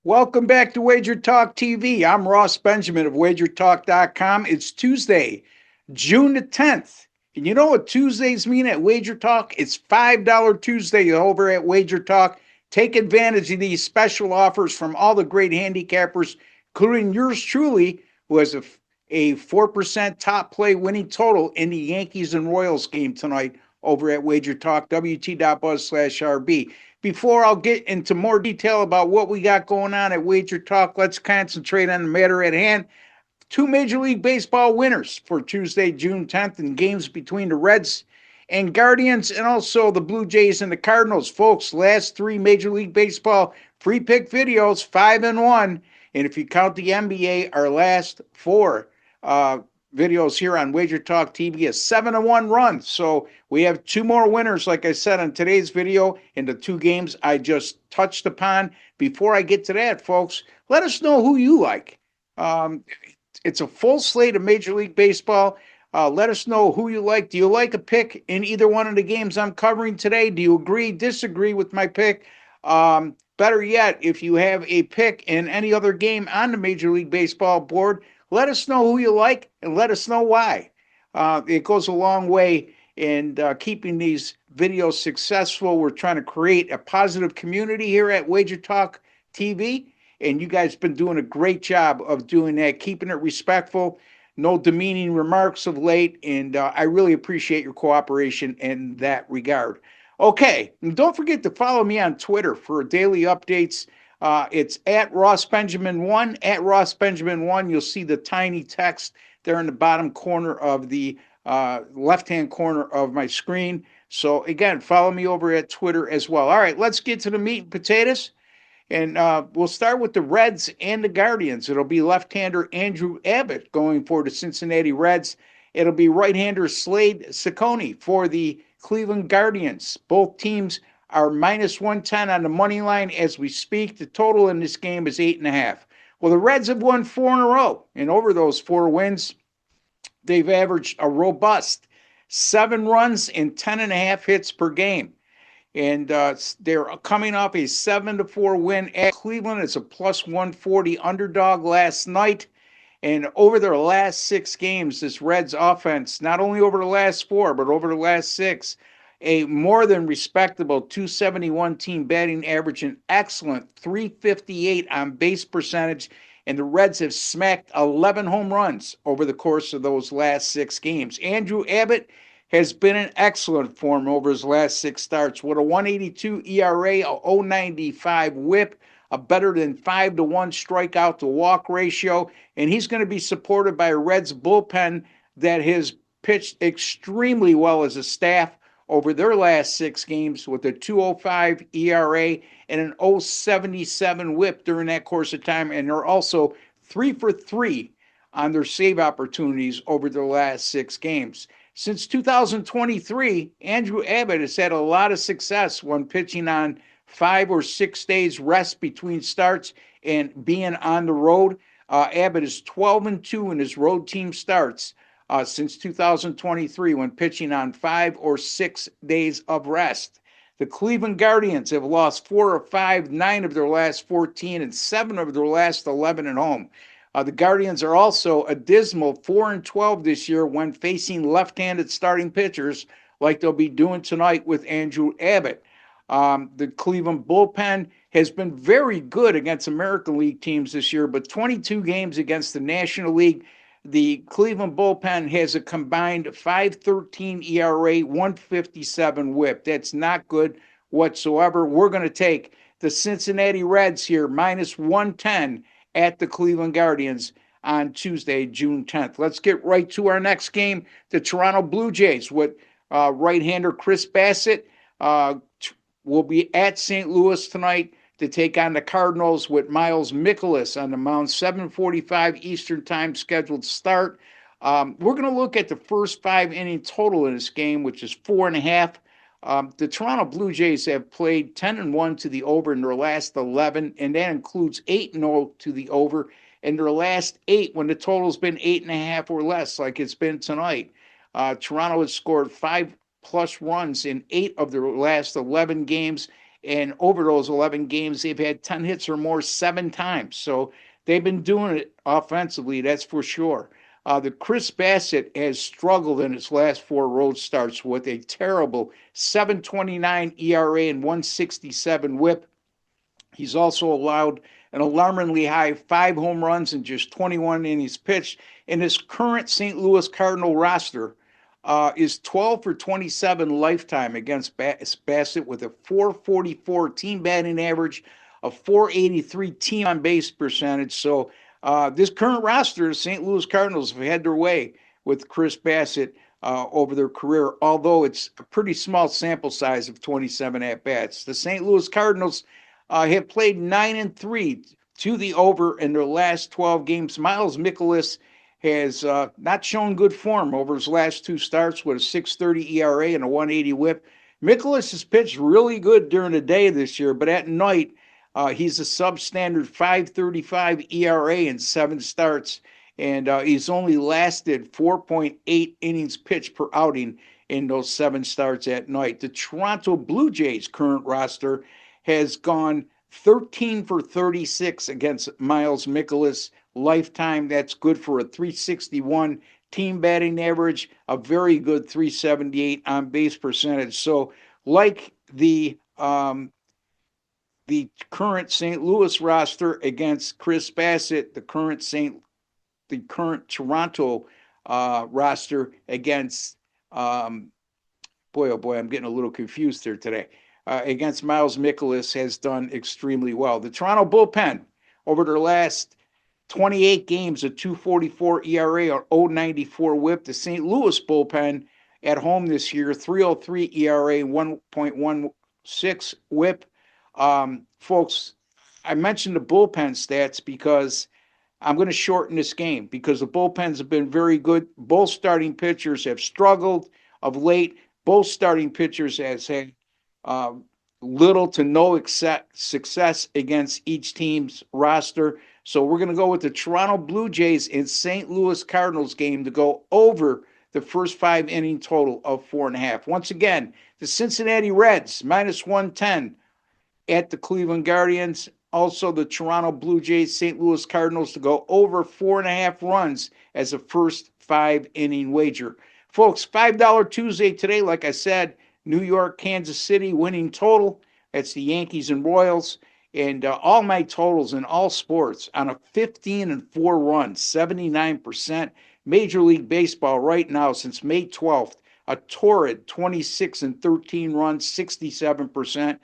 Welcome back to WagerTalk TV. I'm Ross Benjamin of WagerTalk.com. It's Tuesday, June the 10th. And you know what Tuesdays mean at WagerTalk? It's $5 Tuesday over at WagerTalk. Take advantage of these special offers from all the great handicappers, including yours truly, who has a 4% top play winning total in the Yankees and Royals game tonight over at WagerTalk, WT.buzz/RB. Before I'll get into more detail about what we got going on at Wager Talk, let's concentrate on the matter at hand. Two Major League Baseball winners for Tuesday, June 10th, in games between the Reds and Guardians, and also the Blue Jays and the Cardinals. Folks, last three Major League Baseball free pick videos, 5-1. And if you count the NBA, our last four videos here on Wager Talk TV, a 7-1 run. So we have two more winners, like I said, on today's video in the two games I just touched upon. Before I get to that, folks, let us know who you like. It's a full slate of Major League Baseball. Let us know who you like. Do you like a pick in either one of the games I'm covering today? Do you agree, disagree with my pick? Better yet, if you have a pick in any other game on the Major League Baseball board, let us know who you like and let us know why. It goes a long way in keeping these videos successful. We're trying to create a positive community here at Wager Talk TV, and you guys have been doing a great job of doing that, keeping it respectful, no demeaning remarks of late, and I really appreciate your cooperation in that regard. Okay, and don't forget to follow me on Twitter for daily updates. It's at Ross Benjamin1, at Ross Benjamin1. You'll see the tiny text there in the bottom corner of the left-hand corner of my screen. So again, follow me over at Twitter as well. All right, let's get to the meat and potatoes. And we'll start with the Reds and the Guardians. It'll be left-hander Andrew Abbott going for the Cincinnati Reds. It'll be right-hander Slade Cecconi for the Cleveland Guardians. Both teams are minus 110 on the money line as we speak. The total in this game is 8.5. Well, the Reds have won four in a row, and over those four wins, they've averaged a robust 7 runs and 10.5 hits per game. And they're coming off a 7-4 win at Cleveland. It's a plus 140 underdog last night. And over their last 6 games, this Reds offense, not only over the last 4, but over the last 6, a more than respectable 271 team batting average, an excellent 358 on base percentage, and the Reds have smacked 11 home runs over the course of those last 6 games. Andrew Abbott has been in excellent form over his last 6 starts with a 182 ERA, a 095 whip, a better than 5-1 strikeout to walk ratio, and he's going to be supported by a Reds bullpen that has pitched extremely well as a staff over their last 6 games with a 205 ERA and an 077 whip during that course of time, and they're also 3 for 3 on their save opportunities over their last 6 games. Since 2023, Andrew Abbott has had a lot of success when pitching on 5 or 6 days rest between starts and being on the road. Abbott is 12-2 in his road team starts since 2023 when pitching on 5 or 6 days of rest. The Cleveland Guardians have lost 4 of 5, 9 of their last 14, and 7 of their last 11 at home. The Guardians are also a dismal 4-12 this year when facing left-handed starting pitchers like they'll be doing tonight with Andrew Abbott. The Cleveland bullpen has been very good against American League teams this year, but 22 games against the National League, the Cleveland bullpen has a combined 5.13 ERA, 157 whip. That's not good whatsoever. We're going to take the Cincinnati Reds here, minus 110 at the Cleveland Guardians on Tuesday, June 10th. Let's get right to our next game, the Toronto Blue Jays with right-hander Chris Bassett. Will be at St. Louis tonight to take on the Cardinals with Miles Mikolas on the mound. 7:45 Eastern Time scheduled start. We're going to look at the first 5-inning total in this game, which is 4.5. The Toronto Blue Jays have played 10-1 to the over in their last 11, and that includes 8-0 to the over in their last 8 when the total's been 8.5 or less, like it's been tonight. Toronto has scored 5+ runs in 8 of their last 11 games, And over those 11 games, they've had 10 hits or more 7 times. So they've been doing it offensively, that's for sure. The Chris Bassett has struggled in his last 4 road starts with a terrible 7.29 ERA and 1.67 WHIP. He's also allowed an alarmingly high 5 home runs in just 21 innings pitched. And his current St. Louis Cardinal roster is 12 for 27 lifetime against Bassett with a 444 team batting average, a 483 team on base percentage. So this current roster, the St. Louis Cardinals have had their way with Chris Bassett over their career, although it's a pretty small sample size of 27 at-bats. The St. Louis Cardinals have played 9-3 to the over in their last 12 games. Miles Mikolas has not shown good form over his last 2 starts with a 6.30 ERA and a 1.80 WHIP. Mikolas has pitched really good during the day this year, but at night he's a substandard 5.35 ERA in 7 starts, and he's only lasted 4.8 innings pitched per outing in those 7 starts at night. The Toronto Blue Jays current roster has gone 13 for 36 against Miles Mikolas lifetime. That's good for a 361 team batting average, a very good 378 on base percentage. So, like the current St. Louis roster against Chris Bassett, the current Toronto roster against boy, oh boy, I'm getting a little confused here today. Against Miles Mikolas has done extremely well. The Toronto bullpen, over their last 28 games, a 2.44 ERA or 0.94 WHIP. The St. Louis bullpen at home this year, 3.03 ERA, 1.16 WHIP. Folks, I mentioned the bullpen stats because I'm going to shorten this game because the bullpens have been very good. Both starting pitchers have struggled of late. Both starting pitchers has had little to no success against each team's roster. So we're going to go with the Toronto Blue Jays and St. Louis Cardinals game to go over the first 5 inning total of 4.5. Once again, the Cincinnati Reds minus 110 at the Cleveland Guardians. Also, the Toronto Blue Jays, St. Louis Cardinals to go over 4.5 runs as a first 5 inning wager. Folks, $5 Tuesday today, like I said. New York, Kansas City winning total. That's the Yankees and Royals. And all my totals in all sports on a 15-4 run, 79%. Major League Baseball right now since May 12th, a torrid 26-13 run, 67%.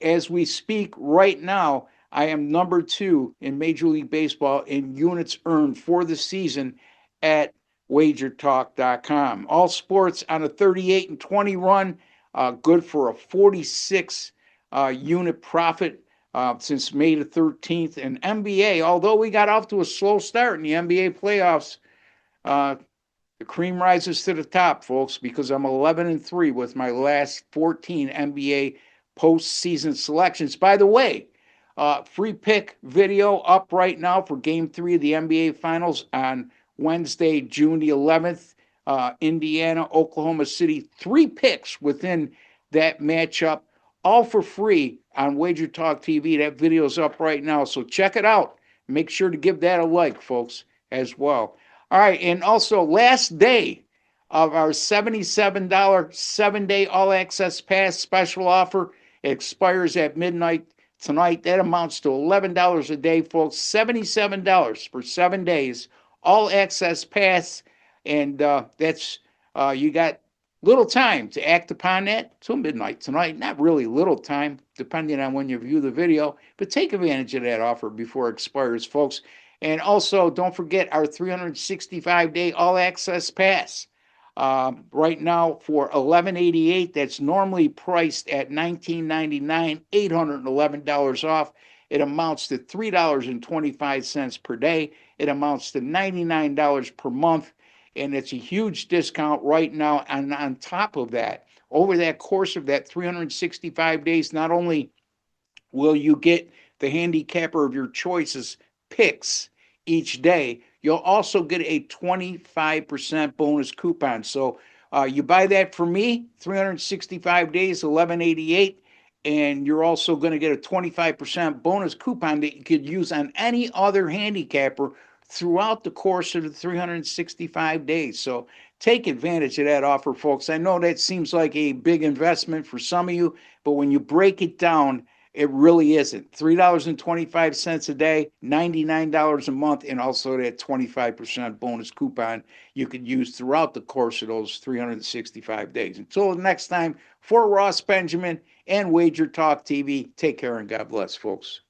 As we speak right now, I am number 2 in Major League Baseball in units earned for the season at WagerTalk.com. All sports on a 38-20 run, good for a 46 unit profit since May the 13th. And NBA, although we got off to a slow start in the NBA playoffs, the cream rises to the top, folks, because I'm 11-3 with my last 14 NBA postseason selections. By the way, free pick video up right now for Game 3 of the NBA Finals on Wednesday, June the 11th, Indiana, Oklahoma City. 3 picks within that matchup, all for free on WagerTalk TV. That video's up right now, so check it out. Make sure to give that a like, folks, as well. All right, and also last day of our $77 7-day all-access pass special offer. It expires at midnight tonight. That amounts to $11 a day, folks. $77 for 7 days. All access pass, and that's you got little time to act upon that till midnight tonight. Not really little time, depending on when you view the video, but take advantage of that offer before it expires, folks. And also, don't forget our 365-day all-access pass. Right now for $11.88, that's normally priced at $19.99, $811 off. It amounts to $3.25 per day. It amounts to $99 per month, and it's a huge discount right now. And on top of that, over that course of that 365 days, not only will you get the handicapper of your choice's picks each day, you'll also get a 25% bonus coupon. So you buy that for me, 365 days, $11.88. And you're also going to get a 25% bonus coupon that you could use on any other handicapper throughout the course of the 365 days. So take advantage of that offer, folks. I know that seems like a big investment for some of you, but when you break it down, it really isn't. $3.25 a day, $99 a month, and also that 25% bonus coupon you could use throughout the course of those 365 days. Until next time, for Ross Benjamin and Wager Talk TV, take care and God bless, folks.